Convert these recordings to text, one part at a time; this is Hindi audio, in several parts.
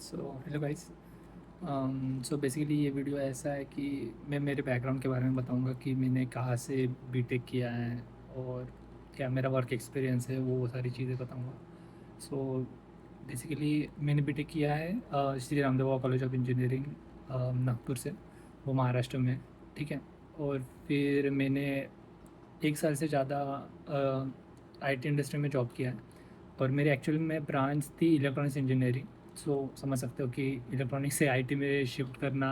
So hello guys. So basically ये वीडियो ऐसा है कि मैं मेरे बैकग्राउंड के बारे में बताऊंगा कि मैंने कहाँ से बीटेक किया है और क्या मेरा वर्क एक्सपीरियंस है, वो सारी चीज़ें बताऊंगा। सो बेसिकली मैंने बीटेक किया है Shri Ramdev college of engineering Nagpur से, वो महाराष्ट्र में है, ठीक है। और फिर मैंने 1 साल से ज़्यादा आईटी इंडस्ट्री में जॉब किया है और मेरी एक्चुअली में ब्रांच थी इलेक्ट्रॉनिक्स इंजीनियरिंग। सो समझ सकते हो कि इलेक्ट्रॉनिक्स से आईटी में शिफ्ट करना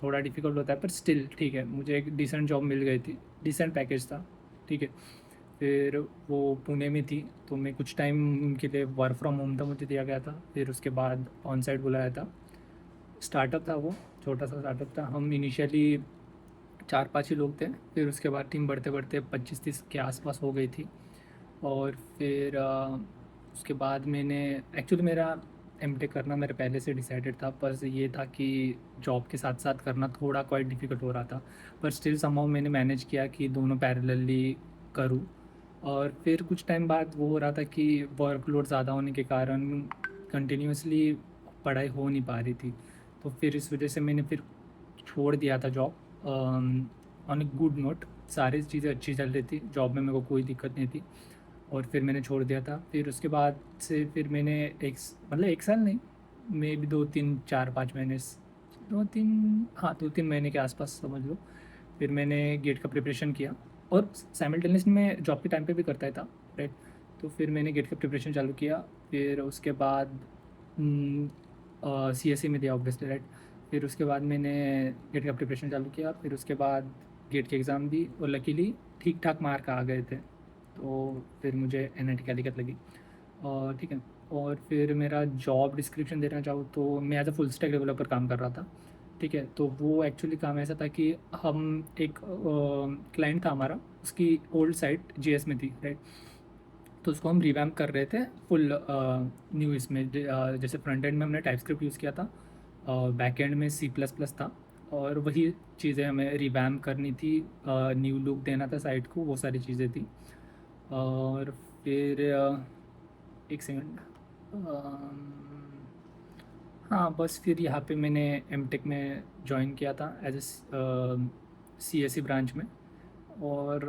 थोड़ा डिफ़िकल्ट होता है, पर स्टिल ठीक है, मुझे एक डिसेंट जॉब मिल गई थी, डिसेंट पैकेज था, ठीक है। फिर वो पुणे में थी, तो मैं कुछ टाइम के लिए वर्क फ्रॉम होम था मुझे दिया गया था, फिर उसके बाद ऑन साइट बुलाया था। स्टार्टअप था वो, छोटा सा स्टार्टअप था। हम इनिशियली 4-5 ही लोग थे, फिर उसके बाद टीम बढ़ते बढ़ते 25-30 के आसपास हो गई थी। और फिर उसके बाद मैंने एक्चुअली मेरा एमटेक करना मेरे पहले से डिसाइडेड था, पर ये था कि जॉब के साथ साथ करना थोड़ा क्वाइट डिफ़िकल्ट हो रहा था, पर स्टिल समहाउ मैंने मैनेज किया कि दोनों पैरेलली करूँ। और फिर कुछ टाइम बाद वो हो रहा था कि वर्कलोड ज़्यादा होने के कारण कंटिन्यूसली पढ़ाई हो नहीं पा रही थी, तो फिर इस वजह से मैंने फिर छोड़ दिया था job on a good note. सारी चीज़ें अच्छी चल रही थी जॉब में, मेरे को कोई दिक्कत नहीं थी, और फिर मैंने छोड़ दिया था। फिर उसके बाद से फिर मैंने मतलब 1 साल नहीं, मे भी 2-3 4-5 महीने 2-3 के आसपास समझ लो। फिर मैंने गेट का प्रिपरेशन किया और साइमल्टेनियसली मैं जॉब के टाइम पे भी करता ही था, राइट। तो फिर मैंने गेट का प्रिपरेशन चालू किया, फिर उसके बाद सीएससी में दिया ऑब्वियसली, राइट। फिर उसके बाद मैंने गेट का प्रिपरेशन चालू किया, फिर उसके बाद गेट के एग्ज़ाम दी और लकीली ठीक ठाक मार्क आ गए थे, तो फिर मुझे एनआईटी कैलिकट लगी, और ठीक है। और फिर मेरा जॉब डिस्क्रिप्शन देना चाहूँ तो मैं as a full stack developer काम कर रहा था, ठीक है। तो वो एक्चुअली काम ऐसा था कि हम एक क्लाइंट था हमारा, उसकी ओल्ड साइट जीएस में थी, राइट। तो उसको हम रिवैम्प कर रहे थे फुल न्यू इसमें, जैसे फ्रंट एंड में हमने टाइपस्क्रिप्ट यूज़ किया था, बैक एंड में सी प्लस प्लस था, और वही चीज़ें हमें रिवैम्प करनी थी, न्यू लुक देना था साइट को, वो सारी चीज़ें थी। और फिर एक सेकंड, हाँ बस फिर यहाँ पे मैंने एमटेक में ज्वाइन किया था एज ए सीएससी ब्रांच में। और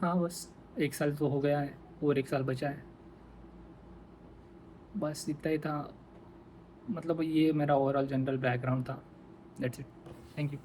हाँ बस 1 साल तो हो गया है और 1 साल बचा है, बस इतना ही था। मतलब ये मेरा ओवरऑल जनरल बैकग्राउंड था। That's it. Thank you.